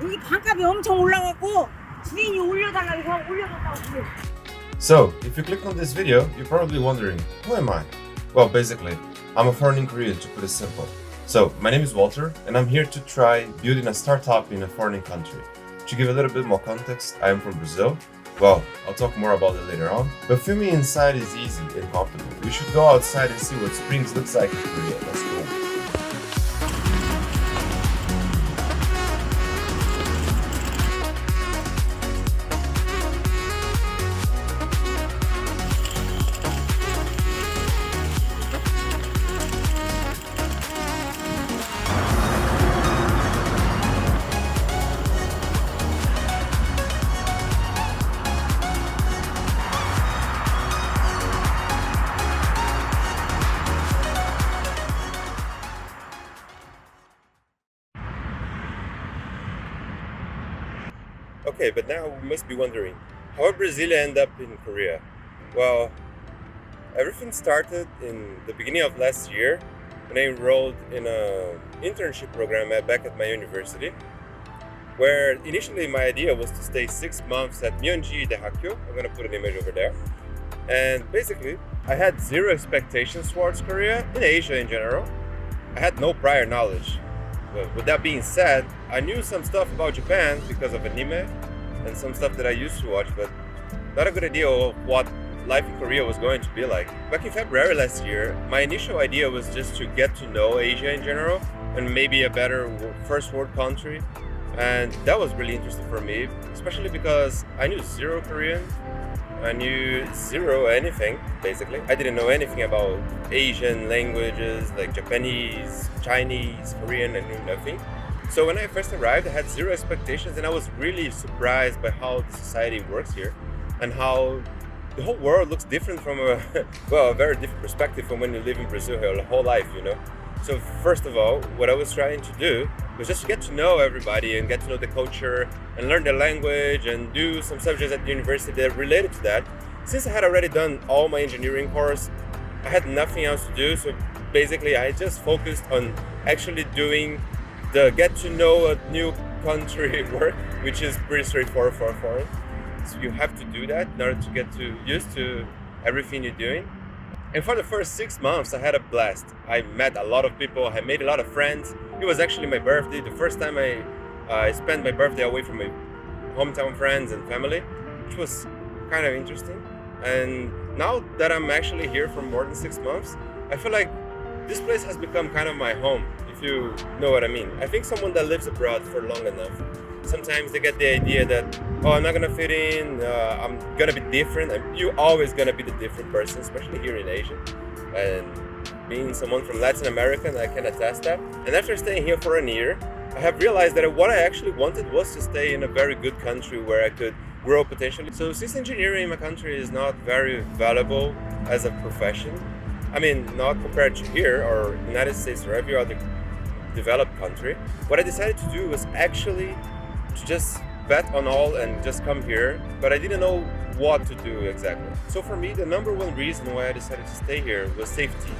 이 반값이 엄청 올라갔고 주인이 올려달라고 해서 올려줬다고 그래. So, if you click on this video, you're probably wondering, who am I? Well, basically, I'm a foreign Korean, to put it simple. So, my name is Walter, and I'm here to try building a startup in a foreign country. To give a little bit more context, I am from Brazil. Well, I'll talk more about it later on, but filming inside is easy and comfortable. We should go outside and see what Springs looks like in Korea. Let's go. Okay, but now we must be wondering, how did Brazil end up in Korea? Well, everything started in the beginning of last year when I enrolled in an internship program back at my university, where initially my idea was to stay 6 months at Myeonji Daehakyo. I'm gonna put an image over there. And basically, I had zero expectations towards Korea, in Asia in general. I had no prior knowledge. But with that being said, I knew some stuff about Japan because of anime and some stuff that I used to watch, but not a good idea of what life in Korea was going to be like. Back in February last year, my initial idea was just to get to know Asia in general and maybe a better first world country. And that was really interesting for me, especially because I knew zero Korean. I knew zero anything, basically. I didn't know anything about Asian languages like Japanese, Chinese, Korean. I knew nothing. So when I first arrived, I had zero expectations, and I was really surprised by how the society works here and how the whole world looks different from a very different perspective from when you live in Brazil your whole life, you know. So first of all, what I was trying to do was just to get to know everybody and get to know the culture and learn the language and do some subjects at the university that related to that. Since I had already done all my engineering course, I had nothing else to do. So basically, I just focused on actually doing the get to know a new country work, which is pretty straightforward for a foreign. So you have to do that in order to get used to everything you're doing. And for the first 6 months, I had a blast. I met a lot of people. I made a lot of friends. It was actually my birthday. The first time I spent my birthday away from my hometown friends and family, which was kind of interesting. And now that I'm actually here for more than 6 months, I feel like this place has become kind of my home, if you know what I mean. I think someone that lives abroad for long enough, sometimes they get the idea that, oh, I'm not gonna fit in, I'm gonna be different. And you're always gonna be the different person, especially here in Asia. And being someone from Latin America, I can attest that. And after staying here for a year, I have realized that what I actually wanted was to stay in a very good country where I could grow potentially. So since engineering in my country is not very valuable as a profession, I mean, not compared to here or United States or every other developed country, what I decided to do was actually to just bet on all and just come here, but I didn't know what to do exactly. So for me, the number one reason why I decided to stay here was safety.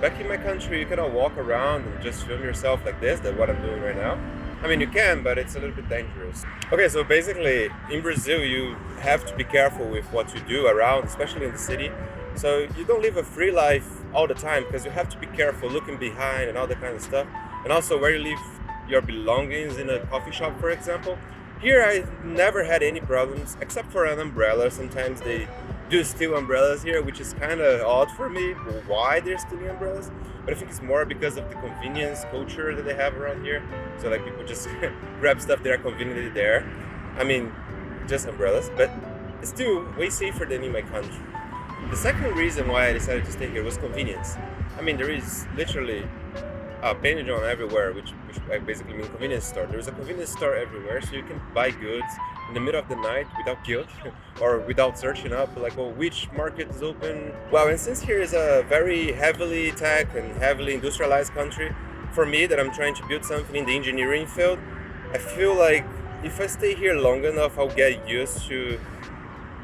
Back in my country, you cannot walk around and just film yourself like this, that's what I'm doing right now. I mean, you can, but it's a little bit dangerous. Okay, so basically, in Brazil, you have to be careful with what you do around, especially in the city. So you don't live a free life all the time because you have to be careful looking behind and all that kind of stuff. And also where you leave your belongings in a coffee shop, for example. Here I never had any problems except for an umbrella. Sometimes they do steal umbrellas here, which is kind of odd for me, why they're stealing umbrellas. But I think it's more because of the convenience culture that they have around here. So like people just grab stuff that are conveniently there. I mean, just umbrellas, but it's still way safer than in my country. The second reason why I decided to stay here was convenience. I mean, there is literally a Paint John everywhere, which I basically mean convenience store. There's a convenience store everywhere, so you can buy goods in the middle of the night without guilt or without searching up like, oh, which market is open. Well, and since here is a very heavily tech and heavily industrialized country, for me that I'm trying to build something in the engineering field, I feel like if I stay here long enough, I'll get used to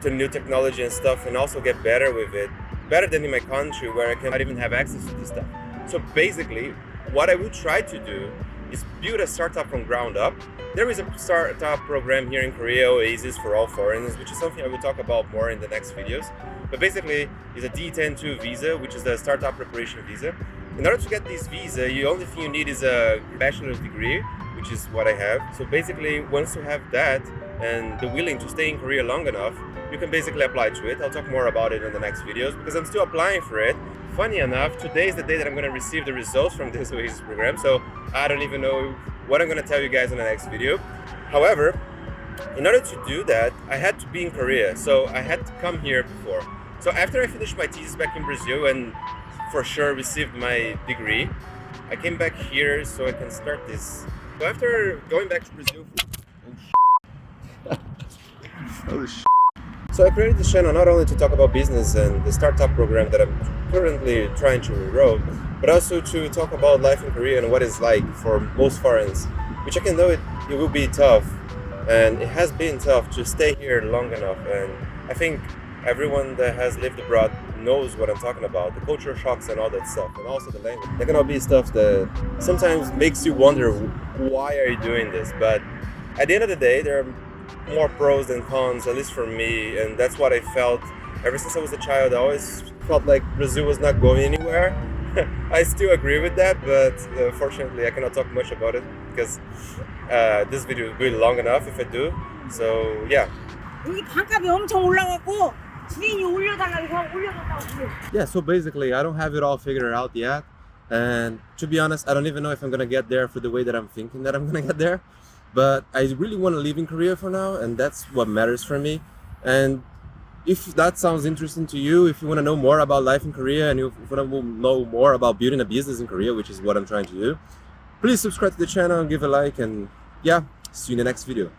new technology and stuff and also get better with it, better than in my country where I cannot even have access to this stuff. So basically, what I will try to do is build a startup from ground up. There is a startup program here in Korea, Oasis for all foreigners, which is something I will talk about more in the next videos. But basically, it's a D10-2 visa, which is the startup preparation visa. In order to get this visa, the only thing you need is a bachelor's degree, which is what I have. So basically, once you have that and the willing to stay in Korea long enough, you can basically apply to it. I'll talk more about it in the next videos because I'm still applying for it. Funny enough, today is the day that I'm going to receive the results from this Oasis program, so I don't even know what I'm going to tell you guys in the next video. However, in order to do that, I had to be in Korea, so I had to come here before. So after I finished my thesis back in Brazil and for sure received my degree, I came back here so I can start this. So after going back to Brazil, so I created this channel not only to talk about business and the startup program that I'm currently trying to enroll, but also to talk about life in Korea and what it's like for most foreigners, which I can know it will be tough, and it has been tough to stay here long enough. And I think everyone that has lived abroad knows what I'm talking about, the cultural shocks and all that stuff, and also the language. There can all be stuff that sometimes makes you wonder, why are you doing this? But at the end of the day, there are more pros than cons, at least for me, and that's what I felt ever since I was a child. I always felt like Brazil was not going anywhere. I still agree with that, but fortunately I cannot talk much about it because this video will be long enough if I do. So yeah. 여기 반값이 엄청 올라갔고 주인이 올려달라고 해서 올려줬다고 그래. Yeah, so basically I don't have it all figured out yet, and to be honest, I don't even know if I'm gonna get there for the way that I'm thinking that I'm gonna get there. But I really want to live in Korea for now, and that's what matters for me. And if that sounds interesting to you, if you want to know more about life in Korea and you want to know more about building a business in Korea, which is what I'm trying to do, please subscribe to the channel, give a like, and yeah, see you in the next video.